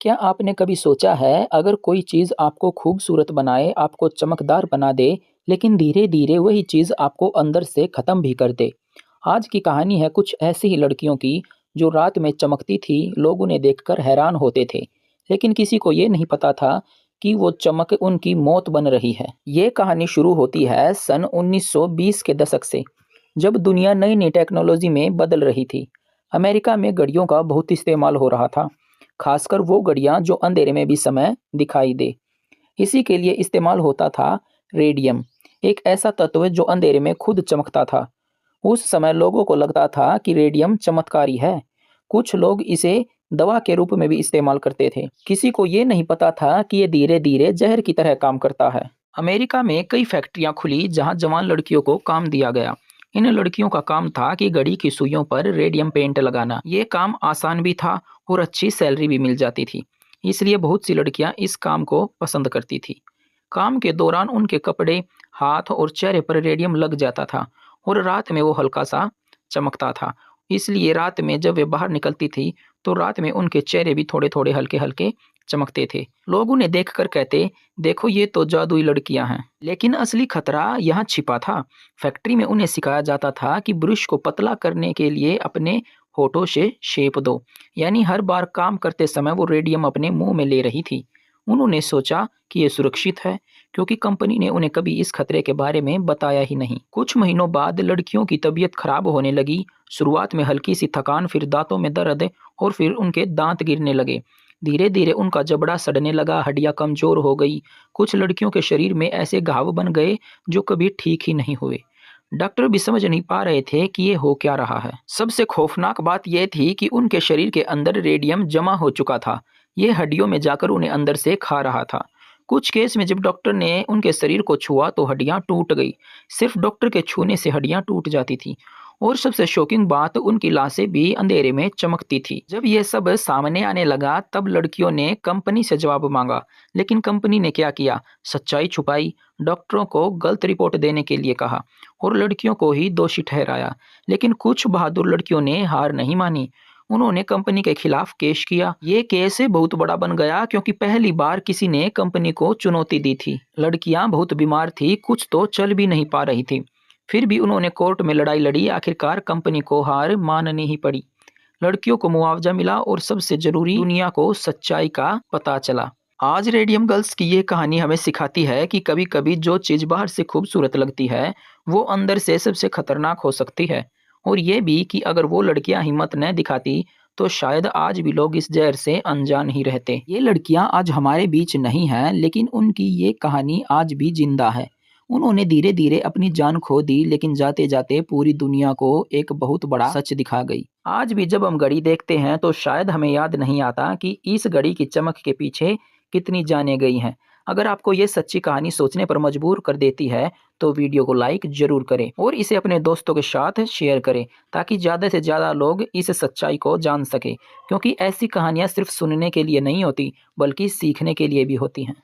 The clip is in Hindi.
क्या आपने कभी सोचा है अगर कोई चीज़ आपको खूबसूरत बनाए, आपको चमकदार बना दे, लेकिन धीरे-धीरे वही चीज़ आपको अंदर से ख़त्म भी कर दे? आज की कहानी है कुछ ऐसी ही लड़कियों की जो रात में चमकती थी, लोग उन्हें देखकर हैरान होते थे। लेकिन किसी को ये नहीं पता था कि वो चमक उनकी मौत बन रही है। ये कहानी शुरू होती है सन 1920 के दशक से, जब दुनिया नई-नई टेक्नोलॉजी में बदल रही थी। अमेरिका में घड़ियों का बहुत इस्तेमाल हो रहा था। खासकर वो घड़ियाँ जो अंधेरे में भी समय दिखाई दे। इसी के लिए इस्तेमाल होता था रेडियम, एक ऐसा तत्व जो अंधेरे में खुद चमकता था। उस समय लोगों को लगता था कि रेडियम चमत्कारी है। कुछ लोग इसे दवा के रूप में भी इस्तेमाल करते थे। किसी को ये नहीं पता था कि ये धीरे-धीरे जहर की तरह काम करता है। अमेरिका में कई फैक्ट्रियां खुली जहां जवान लड़कियों को काम दिया गया। इन लड़कियों का काम था कि घड़ी की सुइयों पर रेडियम पेंट लगाना। ये काम आसान भी था और अच्छी सैलरी भी मिल जाती थी। इसलिए बहुत सी लड़कियां इस काम को पसंद करती थी। काम के दौरान उनके कपड़े, हाथ और चेहरे पर रेडियम लग जाता था और रात में वो हल्का सा चमकता था। इसलिए रात में जब वे बाहर निकलती थी तो रात में उनके चेहरे भी थोड़े-थोड़े हल्के-हल्के चमकते थे। लोग उन्हें देखकर कहते, देखो ये तो जादुई लड़कियां हैं। लेकिन असली खतरा यहाँ छिपा था। फैक्ट्री में उन्हें सिखाया जाता था कि ब्रश को पतला करने के लिए अपने होठों से शेप दो। यानी हर बार काम करते समय वो रेडियम अपने मुंह में ले रही थी। उन्होंने सोचा कि ये सुरक्षित है, क्योंकि कंपनी ने उन्हें कभी इस खतरे के बारे में बताया ही नहीं। कुछ महीनों बाद लड़कियों की तबीयत खराब होने लगी। शुरुआत में हल्की सी थकान, फिर दांतों में दर्द और फिर उनके दांत गिरने लगे। धीरे धीरे उनका जबड़ा सड़ने लगा, हड्डियां कमजोर हो गई। कुछ लड़कियों के शरीर में ऐसे घाव बन गए जो कभी ठीक ही नहीं हुए। डॉक्टर भी समझ नहीं पा रहे थे कि ये हो क्या रहा है। सबसे खौफनाक बात यह थी कि उनके शरीर के अंदर रेडियम जमा हो चुका था। ये हड्डियों में जाकर उन्हें अंदर से खा रहा था। कुछ केस में जब डॉक्टर ने उनके शरीर को छुआ तो हड्डियां टूट गई। सिर्फ डॉक्टर के छूने से हड्डियां टूट जाती थी। और सबसे शॉकिंग बात, उनकी लाशें भी अंधेरे में चमकती थी। जब यह सब सामने आने लगा तब लड़कियों ने कंपनी से जवाब मांगा। लेकिन कंपनी ने क्या किया? सच्चाई छुपाई, डॉक्टरों को गलत रिपोर्ट देने के लिए कहा और लड़कियों को ही दोषी ठहराया। लेकिन कुछ बहादुर लड़कियों ने हार नहीं मानी। उन्होंने कंपनी के खिलाफ केस किया। ये केस बहुत बड़ा बन गया क्योंकि पहली बार किसी ने कंपनी को चुनौती दी थी। लड़कियां बहुत बीमार थी, कुछ तो चल भी नहीं पा रही थी। फिर भी उन्होंने कोर्ट में लड़ाई लड़ी। आखिरकार कंपनी को हार माननी ही पड़ी। लड़कियों को मुआवजा मिला और सबसे जरूरी, दुनिया को सच्चाई का पता चला। आज रेडियम गर्ल्स की ये कहानी हमें सिखाती है कि कभी कभी जो चीज बाहर से खूबसूरत लगती है वो अंदर से सबसे खतरनाक हो सकती है। और ये भी कि अगर वो लड़कियां हिम्मत न दिखाती तो शायद आज भी लोग इस जहर से अनजान ही रहते। ये लड़कियां आज हमारे बीच नहीं हैं, लेकिन उनकी ये कहानी आज भी जिंदा है। उन्होंने धीरे धीरे अपनी जान खो दी, लेकिन जाते जाते पूरी दुनिया को एक बहुत बड़ा सच दिखा गई। आज भी जब हम घड़ी देखते हैं तो शायद हमें याद नहीं आता कि इस घड़ी की चमक के पीछे कितनी जानें गई हैं। अगर आपको ये सच्ची कहानी सोचने पर मजबूर कर देती है तो वीडियो को लाइक जरूर करें और इसे अपने दोस्तों के साथ शेयर करें, ताकि ज़्यादा से ज़्यादा लोग इस सच्चाई को जान सकें। क्योंकि ऐसी कहानियाँ सिर्फ सुनने के लिए नहीं होती, बल्कि सीखने के लिए भी होती हैं।